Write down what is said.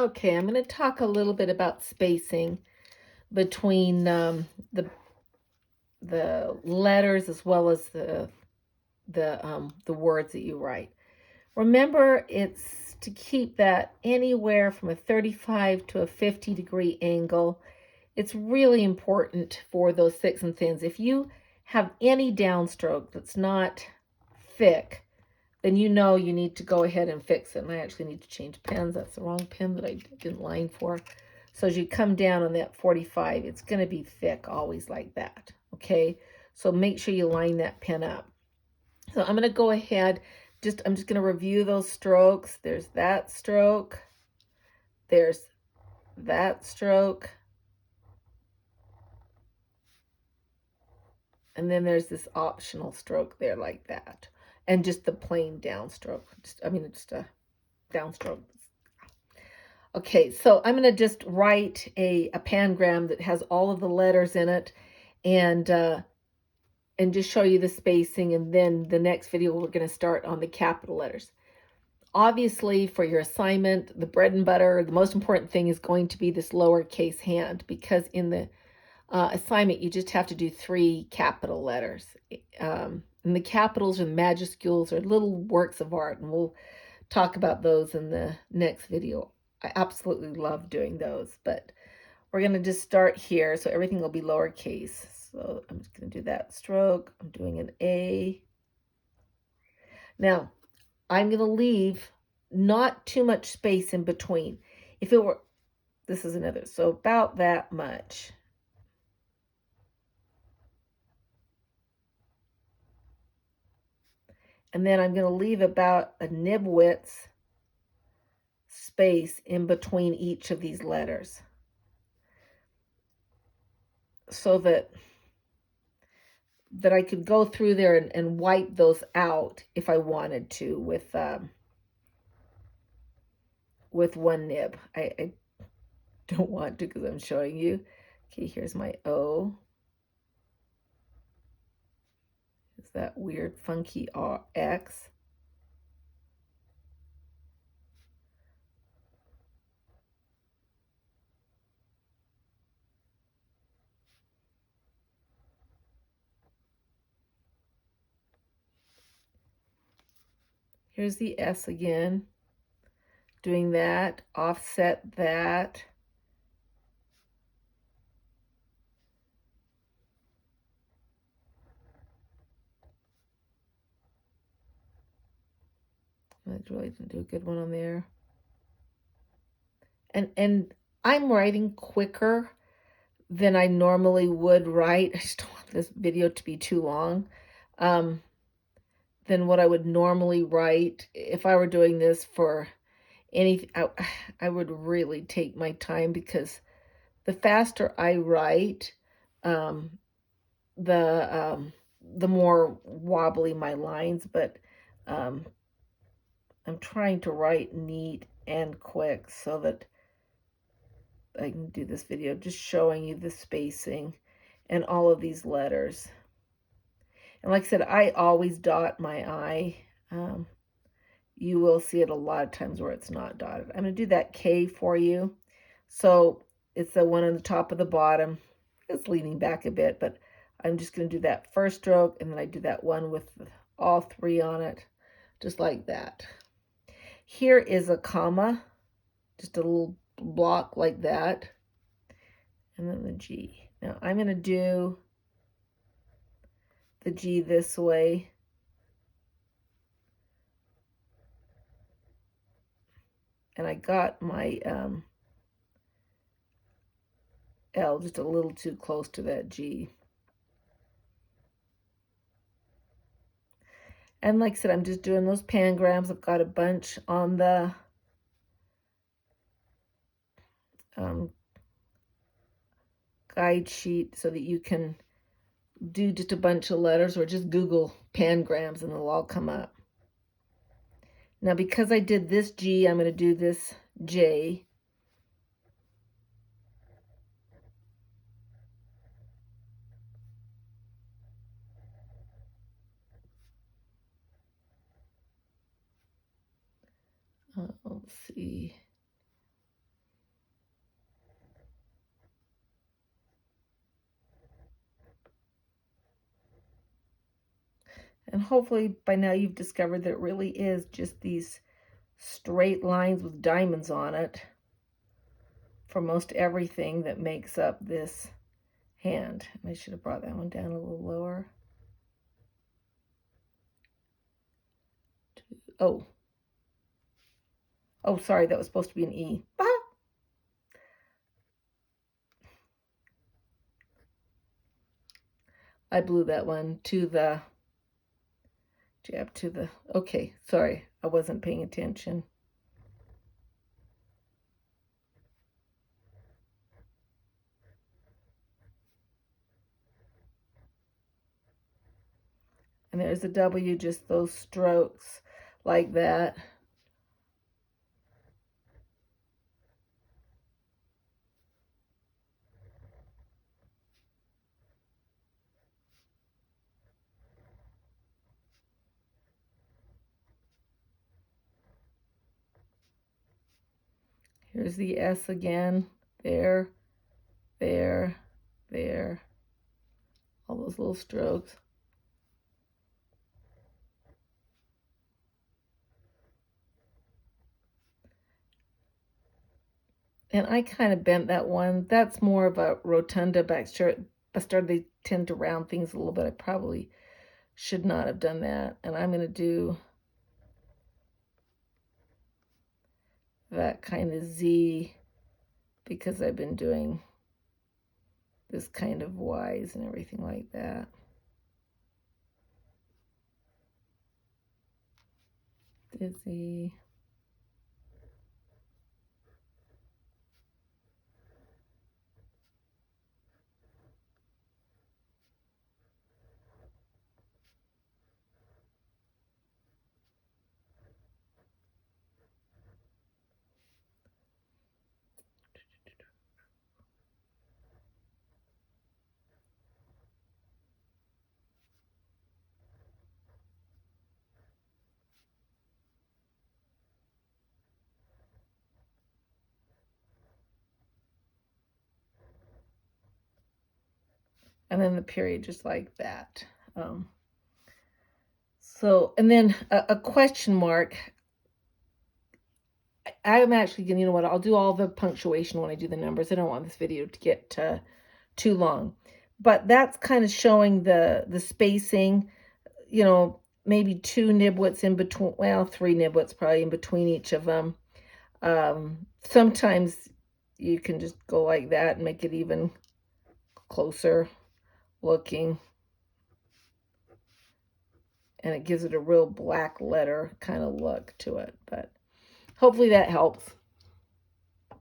Okay, I'm going to talk a little bit about spacing between the letters as well as the words that you write. Remember, it's to keep that anywhere from a 35 to a 50-degree angle. It's really important for those thicks and thins. If you have any downstroke that's not thick, then you know you need to go ahead and fix it. And I actually need to change pens. That's the wrong pen that I didn't line for. So as you come down on that 45, it's going to be thick always like that. Okay, so make sure you line that pen up. So I'm going to go ahead, I'm just going to review those strokes. There's that stroke. There's that stroke. And then there's this optional stroke there like that. And just the plain downstroke. Just a downstroke. Okay, so I'm going to just write a pangram that has all of the letters in it and just show you the spacing. And then the next video, we're going to start on the capital letters. Obviously, for your assignment, the bread and butter, the most important thing is going to be this lowercase hand, because in the assignment, you just have to do 3 capital letters. And the capitals and majuscules are little works of art, and we'll talk about those in the next video. I absolutely love doing those, but we're going to just start here, so everything will be lowercase. So I'm just going to do that stroke. I'm doing an A. Now, I'm going to leave not too much space in between. If it were, this is another, so about that much. And then I'm going to leave about a nib width space in between each of these letters, so that I could go through there and wipe those out if I wanted to with one nib. I don't want to because I'm showing you. Okay, here's my O. It's that weird funky X. Here's the S again. Doing that, offset that. I really didn't do a good one on there. And I'm writing quicker than I normally would write. I just don't want this video to be too long. Than what I would normally write. If I were doing this for anything, I would really take my time, because the faster I write, the more wobbly my lines. But I'm trying to write neat and quick so that I can do this video just showing you the spacing and all of these letters. And like I said, I always dot my I. You will see it a lot of times where it's not dotted. I'm going to do that K for you. So it's the one on the top of the bottom. It's leaning back a bit, but I'm just going to do that first stroke, and then I do that one with all 3 on it, just like that. Here is a comma, just a little block like that, and then the G. Now I'm going to do the G this way. And I got my L just a little too close to that G. And like I said, I'm just doing those pangrams. I've got a bunch on the guide sheet so that you can do just a bunch of letters, or just Google pangrams and they'll all come up. Now, because I did this G, I'm going to do this J. Let's see. And hopefully by now you've discovered that it really is just these straight lines with diamonds on it for most everything that makes up this hand. I should have brought that one down a little lower. Oh. Oh, sorry, that was supposed to be an E. Ah! I blew that one to the jab to the, okay, sorry, I wasn't paying attention. And there's a W, just those strokes like that. Here's the S again, there, there, there, all those little strokes. And I kind of bent that one. That's more of a rotunda backstroke. They tend to round things a little bit. I probably should not have done that. And I'm going to do that kind of Z because I've been doing this kind of Ys and everything like that. Dizzy. And then the period just like that. So, and then a question mark. I'm actually going to, you know what, I'll do all the punctuation when I do the numbers. I don't want this video to get too long. But that's kind of showing the spacing, you know, maybe 2 nibwits in between, well, 3 nibwits probably in between each of them. Sometimes you can just go like that and make it even closer looking. And it gives it a real black letter kind of look to it. But hopefully that helps.